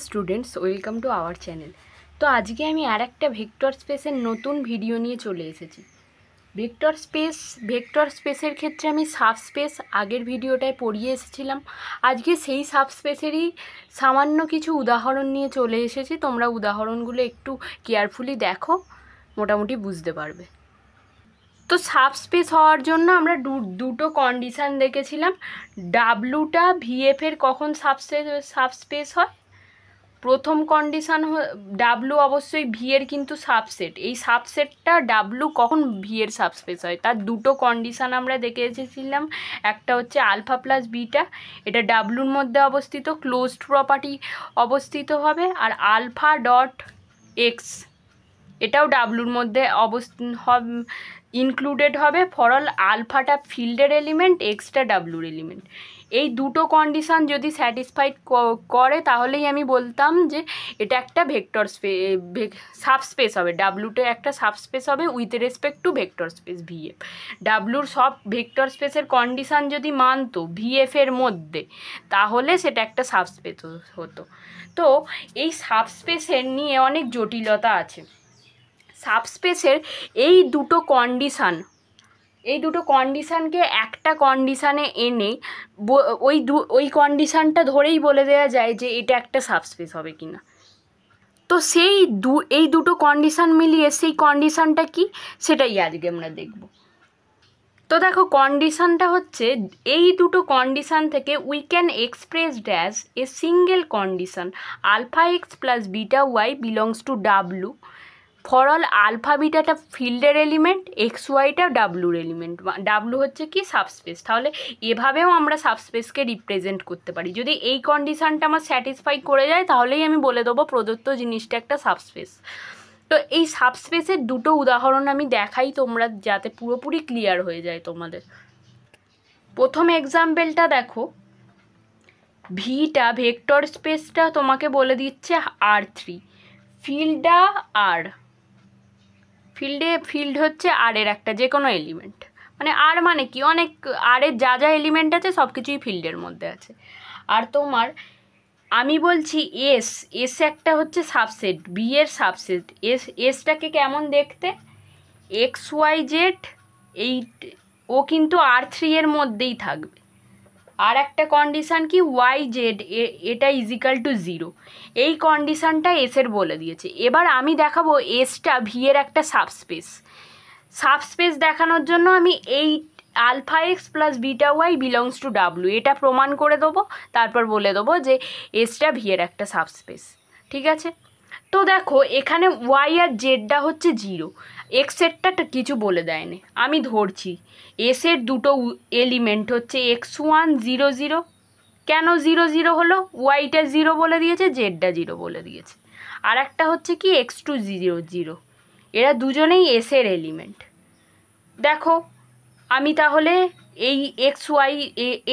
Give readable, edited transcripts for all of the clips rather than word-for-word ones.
Students, welcome to our channel. তো আজকে আমি আর একটা ভেক্টর স্পেসের নতুন ভিডিও নিয়ে চলে এসেছি। ভেক্টর স্পেসের ক্ষেত্রে আমি সাবস্পেস আগের ভিডিওটায় পড়িয়ে এসেছিলাম। আজকে সেই সাবস্পেসেরই সামান্য কিছু উদাহরণ নিয়ে চলে এসেছি। তোমরা উদাহরণগুলো একটু কেয়ারফুলি দেখো, মোটামুটি বুঝতে পারবে। তো সাবস্পেস হওয়ার জন্য আমরা দুটো কন্ডিশান দেখেছিলাম। ডাব্লুটা ভিএফের কখন সাবস্পেস হয়। প্রথম কন্ডিশান ডাব্লু অবশ্যই ভি এর কিন্তু সাবসেট। এই সাবসেটটা ডাব্লু কখন ভি এর সাবস্পেস হয় তার দুটো কন্ডিশান আমরা দেখে এসেছিলাম। একটা হচ্ছে আলফা প্লাস বিটা, এটা ডাব্লুর মধ্যে অবস্থিত, ক্লোজড প্রপার্টি অবস্থিত হবে। আর আলফা ডট এক্স, এটাও ডাব্লুর মধ্যে ইনক্লুডেড হবে। ফর অল আলফাটা ফিল্ডের এলিমেন্ট, এক্সটা ডাব্লুর এলিমেন্ট। এই দুটো কন্ডিশান যদি স্যাটিসফাইড করে তাহলেই আমি বলতাম যে এটা একটা সাবস্পেস হবে। ডাব্লুটা একটা সাবস্পেস হবে with respect to vector space VF. ডাব্লুর সব ভেক্টর স্পেসের কন্ডিশান যদি মানতো ভিএফের মধ্যে, তাহলে সেটা একটা সাবস্পেস হতো। তো এই সাবস্পেসের নিয়ে অনেক জটিলতা আছে। সাবস্পেসের এই দুটো কন্ডিশানকে একটা কন্ডিশানে এনে ওই কন্ডিশানটা ধরেই বলে দেওয়া যায় যে এটা একটা সাবস্পেস হবে কিনা। তো এই দুটো কন্ডিশান মিলিয়ে সেই কন্ডিশানটা কি, সেটাই আজকে আমরা দেখব। তো দেখো, কন্ডিশানটা হচ্ছে এই দুটো কন্ডিশান থেকে we can express dash a single condition alpha x plus beta y belongs to W for all alpha বিটাটা ফিল্ডের এলিমেন্ট, এক্স ওয়াইটা ডাব্লুর এলিমেন্ট। ডাব্লু হচ্ছে কি সাবস্পেস। তাহলে এভাবেও আমরা সাবস্পেসকে রিপ্রেজেন্ট করতে পারি। যদি এই কন্ডিশানটা আমার স্যাটিসফাই করে যায় তাহলেই আমি বলে দেবো প্রদত্ত জিনিসটা একটা সাবস্পেস। তো এই সাবস্পেসের দুটো উদাহরণ আমি দেখাই, তোমরা যাতে পুরোপুরি ক্লিয়ার হয়ে যায় তোমাদের। প্রথম এক্সাম্পলটা দেখো, ভিটা ভেক্টর স্পেসটা তোমাকে বলে দিচ্ছে R3, ফিল্ডটা আর, ফিল্ড হচ্ছে আর এর একটা যে কোনো এলিমেন্ট। মানে আর মানে কি, অনেক আরের যা যা এলিমেন্ট আছে সব কিছুই ফিল্ডের মধ্যে আছে। আর তোমার আমি বলছি এস একটা হচ্ছে সাবসেট, বি এর সাবসেট। এসটাকে কেমন দেখতে, এক্স ওয়াই জেড, এই ও কিন্তু R3 এর মধ্যেই থাকবে। আর একটা কন্ডিশান কি, ওয়াই জেড এটা ইজিক্যাল টু 0। এই কন্ডিশানটা এসের বলে দিয়েছে। এবার আমি দেখাবো এসটা ভি এর একটা সাবস্পেস দেখানোর জন্য আমি এই alpha x plus beta y belongs to W এটা প্রমাণ করে দেবো। তারপর বলে দেবো যে এসটা ভি এর একটা সাবস্পেস। ঠিক আছে? তো দেখো, এখানে ওয়াই আর জেডটা হচ্ছে 0, এক্সেরটা কিছু বলে দেয়নি। আমি ধরছি এসের দুটো এলিমেন্ট হচ্ছে x1 0 0। কেন 0 0 হলো? ওয়াইটা 0 বলে দিয়েছে, জেডটা 0 বলে দিয়েছে। আর একটা হচ্ছে কি x2 0 0। এরা দুজনেই এসের এলিমেন্ট। দেখো, আমি তাহলে এই এক্স ওয়াই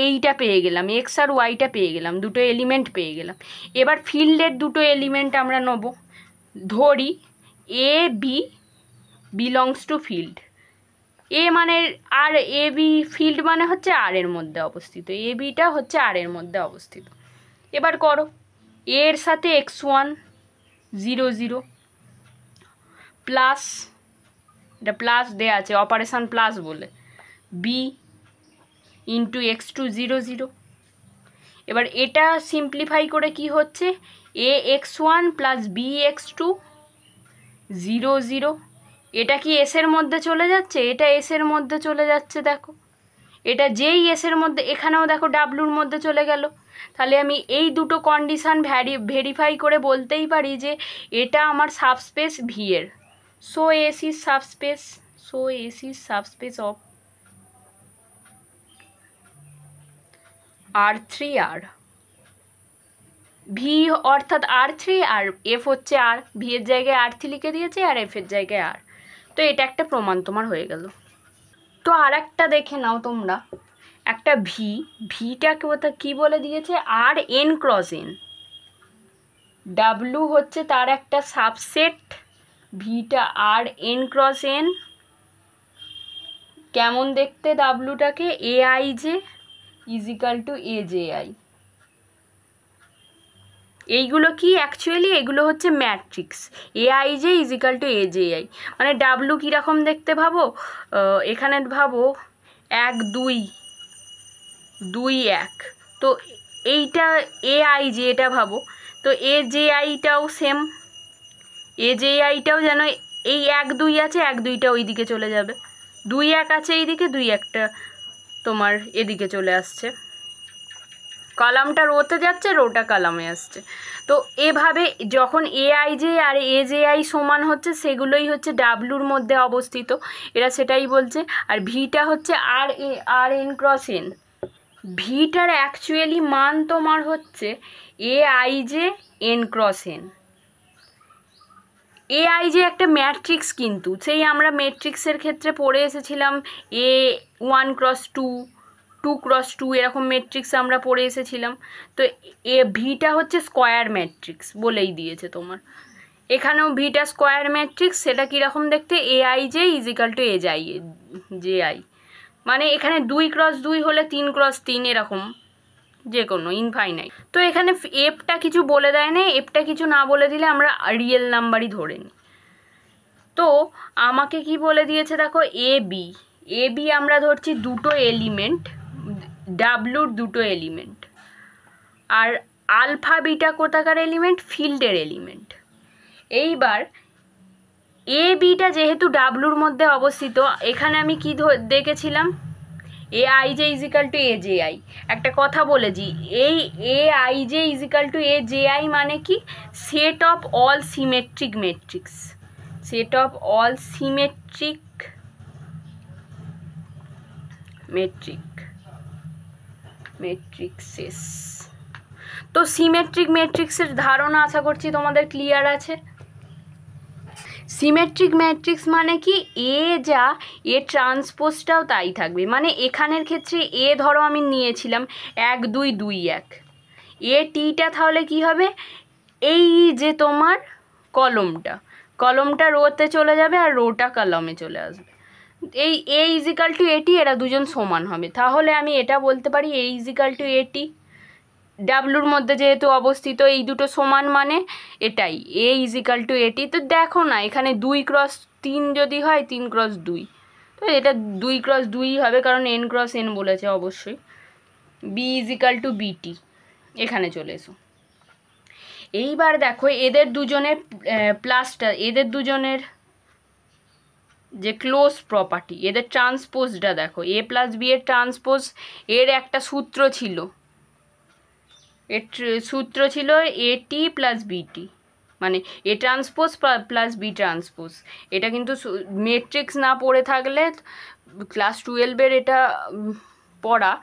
এইটা পেয়ে গেলাম, এক্স আর ওয়াইটা পেয়ে গেলাম, দুটো এলিমেন্ট পেয়ে গেলাম। এবার ফিল্ডের দুটো এলিমেন্ট আমরা নেব। ধরি A B belongs to field. এ মানে আর এ বি, ফিল্ড মানে হচ্ছে আর এর মধ্যে অবস্থিত, এ বিটা হচ্ছে আর এর মধ্যে অবস্থিত। এবার করো, এর সাথে x1 0 0 প্লাস, এটা প্লাস দেওয়া আছে অপারেশন প্লাস বলে, বি ইন্টু x2 0 0। এবার এটা সিম্পলিফাই করে কি হচ্ছে, এ x1 প্লাস বি x2 0 0। এটা কি এসের মধ্যে চলে যাচ্ছে, এটা এসের মধ্যে চলে যাচ্ছে। দেখো, এটা যেই এসের মধ্যে, এখানেও দেখো ডাব্লুর মধ্যে চলে গেল। তাহলে আমি এই দুটো কন্ডিশান ভেরিফাই করে বলতেই পারি যে এটা আমার সাবস্পেস ভি এর। So S is subspace of R3R। V অর্থাৎ R3, আর এফ হচ্ছে আর, ভি এর জায়গায় R3 লিখে দিয়েছে আর এফ এর জায়গায় আর। তো এটা একটা প্রমাণ তোমার হয়ে গেল। তো আর একটা দেখে নাও তোমরা, একটা ভিটাকে কি বলে দিয়েছে, R n cross n. W হচ্ছে তার একটা সাবসেট, ভিটা আর এন ক্রস এন। কেমন দেখতে ডাব্লুটাকে, a i j is equal to a j i. এইগুলো কি অ্যাকচুয়ালি এগুলো হচ্ছে matrix. A i j is equal to a j i, মানে ডাব্লু কীরকম দেখতে ভাবো, এখানে ভাবো 1 2 2 1, তো এইটা এআইজে এটা ভাবো, তো এজেআইটাও সেম, এজেআইটাও যেন এই 1 2 আছে, 1 2টা ওই দিকে চলে যাবে, 2 1 আছে এইদিকে, 2 1টা তোমার এদিকে চলে আসছে, কলামটা রোতে যাচ্ছে, রোটা কলামে আসছে। তো এভাবে যখন এআইজে আর এজেআই সমান হচ্ছে সেগুলোই হচ্ছে ডাব্লুর মধ্যে অবস্থিত, এরা সেটাই বলছে। আর ভিটা হচ্ছে আর এন ক্রস এন, ভিটার অ্যাকচুয়ালি মান তোমার হচ্ছে এআইজে এন ক্রস এন। এআইজে একটা ম্যাট্রিক্স, কিন্তু সেই আমরা ম্যাট্রিক্সের ক্ষেত্রে পড়ে এসেছিলাম এ 1 ক্রস 2 2 ক্রস 2 এরকম ম্যাট্রিক্স আমরা পড়ে এসেছিলাম। তো এ ভিটা হচ্ছে স্কোয়ার ম্যাট্রিক্স বলেই দিয়েছে তোমার, এখানেও ভিটা স্কোয়ার ম্যাট্রিক্স, সেটা কীরকম দেখতে, এআইজে ইজ ইকাল টু জেআই, মানে এখানে 2 ক্রস 2 হলে 3 ক্রস 3 এরকম যে কোনো ইনফাইনাইট। তো এখানে এফটা কিছু বলে দেয় না, এফটা কিছু না বলে দিলে আমরা রিয়েল নাম্বারই ধরে নিই। তো আমাকে কি বলে দিয়েছে দেখো, এ বি আমরা ধরছি দুটো এলিমেন্ট, ডাব্লুর দুটো এলিমেন্ট, আর আলফা বিটা কোথাকার এলিমেন্ট, ফিল্ডের এলিমেন্ট। এইবার এ বিটা যেহেতু ডাব্লুর মধ্যে অবস্থিত, এখানে আমি কি দেখেছিলাম, a i j is equal to a j i. একটা কথা বলেছি, এই a i j is equal to a j i মানে কি, set of all symmetric matrix, set of all symmetric matrices. তো সিমেট্রিক ম্যাট্রিক্সের ধারণা আশা করছি তোমাদের ক্লিয়ার আছে। সিমেট্রিক ম্যাট্রিক্স মানে কি, এ যা এ ট্রান্সপোজটাও তাই থাকবে, মানে এখানের ক্ষেত্রে এ ধরো আমি নিয়েছিলাম 1 2 2 1, এ টিটা তাহলে কি হবে, এই যে তোমার কলমটা রোতে চলে যাবে আর রোটা কলমে চলে আসবে, এই এ ইজিক্যাল টু এটি, এরা দুজন সমান হবে। তাহলে আমি এটা বলতে পারি এ ইজিক্যাল টু এটি, ডাব্লুর মধ্যে যেহেতু অবস্থিত এই দুটো সমান মানে এটাই এ ইজিক্যাল টু এটি। তো দেখো না এখানে 2 ক্রস 3 যদি হয় 3 ক্রস 2, তো এটা 2 ক্রস 2 হবে কারণ এন ক্রস এন বলেছে অবশ্যই। বি ইজিক্যাল টু বিটি, এখানে চলে এসো। এইবার দেখো এদের দুজনের প্লাসটা, এদের দুজনের যে ক্লোজ প্রপার্টি, এদের ট্রান্সপোজটা দেখো, এ প্লাস বি এর ট্রান্সপোজ, এর একটা সূত্র ছিল, এটি প্লাস বিটি, মানে A transpose plus B transpose. এটা কিন্তু ম্যাট্রিক্স না পড়ে থাকলে ক্লাস 12-এর এটা পড়া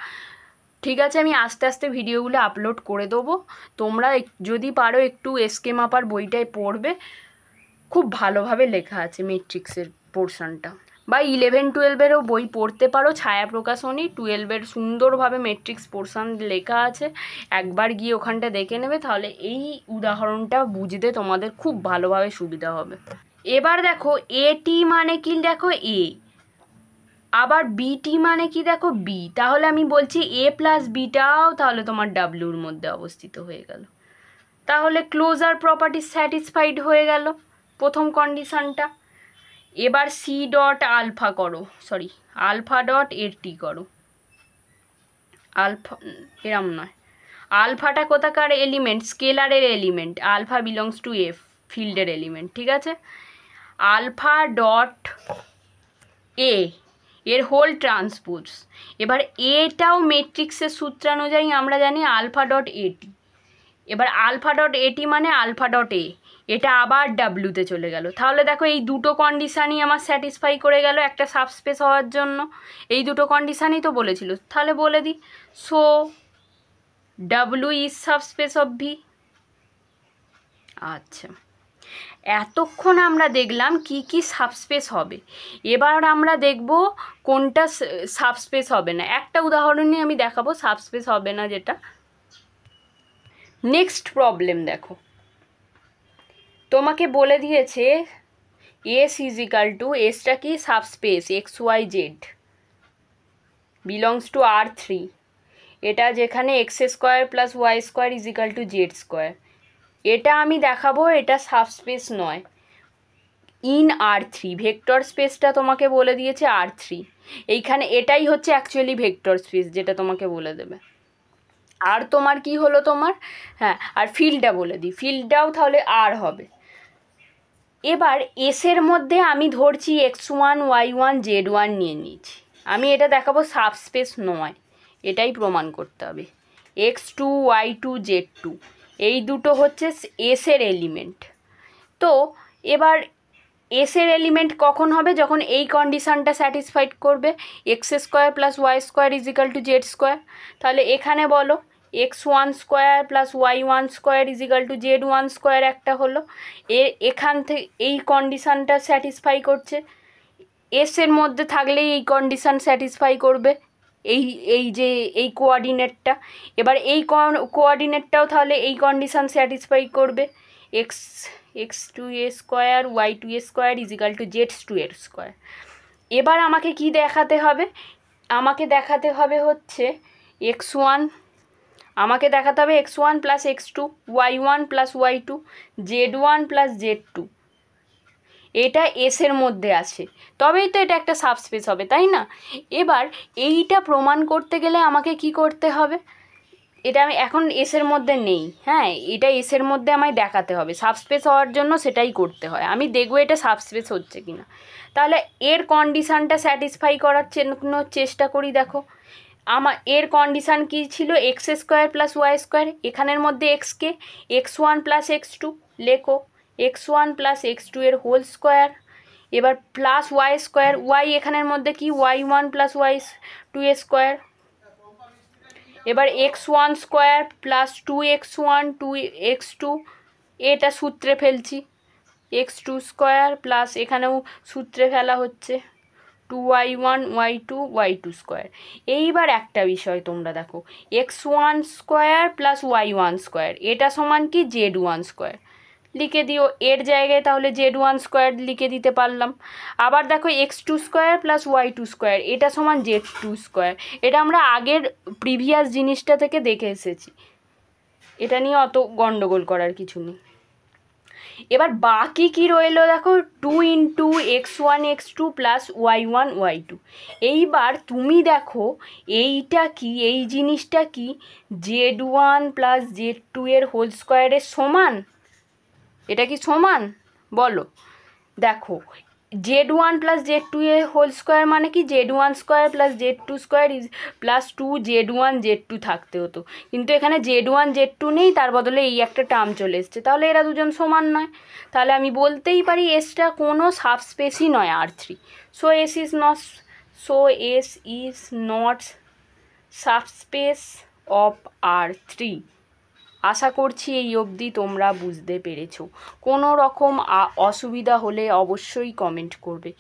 ঠিক আছে। আমি আস্তে আস্তে ভিডিওগুলো আপলোড করে দেবো, তোমরা যদি পারো একটু এসকে মাপার বইটায় পড়বে, খুব ভালোভাবে লেখা আছে ম্যাট্রিক্সের পোর্শনটা। বা 11-12-এরও বই পড়তে পারো, ছায়া প্রকাশনী 12-এর সুন্দরভাবে ম্যাট্রিক্স পোর্শন লেখা আছে, একবার গিয়ে ওখানটা দেখে নেবে, তাহলে এই উদাহরণটা বুঝতে তোমাদের খুব ভালোভাবে সুবিধা হবে। এবার দেখো এটি মানে কি, দেখো এ, আবার বিটি মানে কি দেখো বি, তাহলে আমি বলছি এ প্লাস বিটাও তাহলে তোমার ডাব্লিউর মধ্যে অবস্থিত হয়ে গেল, তাহলে ক্লোজার প্রপার্টি স্যাটিসফাইড হয়ে গেল প্রথম কন্ডিশনটা। এবার সি ডট আলফা করো, সরি আলফা ডট এটি করো, আলফা এরম নয়, আলফাটা কোথাকার এলিমেন্ট, স্কেলারের element, alpha belongs to F, ফিল্ডের এলিমেন্ট, ঠিক আছে। আলফা ডট এ এর হোল ট্রান্সপোজ, এবার এটাও ম্যাট্রিক্সের সূত্রানুযায়ী আমরা জানি আলফা ডট এটি, এবার আলফা ডট এটি মানে আলফা ডট এ, এটা আবার ডাব্লুতে চলে গেল, তাহলে দেখো এই দুটো কন্ডিশানই আমার স্যাটিসফাই করে গেল একটা সাবস্পেস হওয়ার জন্য, এই দুটো কন্ডিশানই তো বলেছিল, তাহলে বলে দিই, so W is subspace of V. আচ্ছা, এতক্ষণ আমরা দেখলাম কি কি সাবস্পেস হবে, এবার আমরা দেখব কোনটা সাবস্পেস হবে না। একটা উদাহরণ নিয়ে আমি দেখাবো সাবস্পেস হবে না যেটা। নেক্সট প্রবলেম দেখো, তোমাকে বলে দিয়েছে এস ইজ ইকাল টু, এসটা কি subspace x y z belongs to R3, এটা যেখানে x square plus y square is equal to z square, এটা আমি দেখাবো এটা সাবস্পেস নয়, ইন R3 ভেক্টর স্পেসটা তোমাকে বলে দিয়েছে R3, এইখানে এটাই হচ্ছে অ্যাকচুয়ালি ভেক্টর স্পেস যেটা তোমাকে বলে দেবে। আর তোমার কি হলো তোমার, হ্যাঁ আর ফিল্ডটা বলে দিই, ফিল্ডটাও তাহলে আর হবে। এবার এসের মধ্যে আমি ধরছি x1 y1 z1 নিয়ে নিয়েছি, আমি এটা দেখাবো সাবস্পেস নয়, এটাই প্রমাণ করতে হবে। x2 y2 z2 এই দুটো হচ্ছে এসের এলিমেন্ট। তো এবার এসের এলিমেন্ট কখন হবে, যখন এই কন্ডিশনটা স্যাটিসফাইড করবে, x square plus y square is equal to z square. তাহলে এখানে বলো x1 square plus y1 square is equal to z1 square একটা হলো, এখান থেকে এই কন্ডিশনটা স্যাটিসফাই করছে, এসের মধ্যে থাকলেই এই কন্ডিশন স্যাটিসফাই করবে, এই এই যে এই কোঅর্ডিনেটটা। এবার এই কোঅর্ডিনেটটাও তাহলে এই কন্ডিশন স্যাটিসফাই করবে, x2a square y2a square is equal to z2a square. এবার আমাকে কি দেখাতে হবে, আমাকে দেখাতে হবে হচ্ছে x1, আমাকে দেখাতে হবে x1 plus x2 y1 plus y2 z1 plus z2, এটা এসের মধ্যে আছে, তবেই তো এটা একটা সাবস্পেস হবে, তাই না? এবার এইটা প্রমাণ করতে গেলে আমাকে কি করতে হবে, এটা আমি এখন এসের মধ্যে নেই, হ্যাঁ এটা এসের মধ্যে আমায় দেখাতে হবে, সাবস্পেস হওয়ার জন্য সেটাই করতে হয়, আমি দেখবো এটা সাবস্পেস হচ্ছে কি না। তাহলে এর কন্ডিশানটা স্যাটিসফাই করার জন্য চেষ্টা করি, দেখো আমার এর কন্ডিশান কী ছিল, x square plus y square, এখানের মধ্যে এক্সকে x1 প্লাস x2 লেখো, x1 প্লাস x2 এর হোল স্কোয়ার, এবার প্লাস ওয়াই স্কোয়ার, ওয়াই এখানের মধ্যে কি y1 প্লাস y2 স্কোয়ার, এবার x1 square plus 2x1 2x2, এটা সূত্রে ফেলছি, x2 স্কোয়ার প্লাস এখানেও সূত্রে ফেলা হচ্ছে 2y1 y2 y2 স্কোয়ার। এইবার একটা বিষয় তোমরা দেখো, x1 square plus y1 square এটা সমান কি z1 স্কোয়ার, লিখে দিও এর জায়গায়, তাহলে z1 স্কোয়ার লিখে দিতে পারলাম। আবার দেখো x2 square plus y2 square এটা সমান z2 স্কোয়ার, এটা আমরা আগের প্রিভিয়াস জিনিসটা থেকে দেখে এসেছি, এটা নিয়ে অত গন্ডগোল করার কিছু নেই। এবার বাকি কি রইলো দেখো, 2 into x1 x2 plus y1 y2। এইবার তুমি দেখো এইটা কি, এই জিনিসটা কি z1 প্লাস z2 এর হোল স্কোয়ারের সমান, এটা কি সমান বলো, দেখো z1 প্লাস z2 এর হোল স্কোয়ার মানে কি z1 square plus z2 square plus 2 z1 z2 থাকতে হতো, কিন্তু এখানে z1 z2 নেই, তার বদলে এই একটা টার্ম চলে এসছে, তাহলে এরা দুজন সমান নয়, তাহলে আমি বলতেই পারি এসটা কোনো সাবস্পেসই নয় R3, so S is not subspace of R3। আশা করছি এই অবধি তোমরা বুঝতে পেরেছো, কোনো রকম অসুবিধা হলে অবশ্যই কমেন্ট করবে।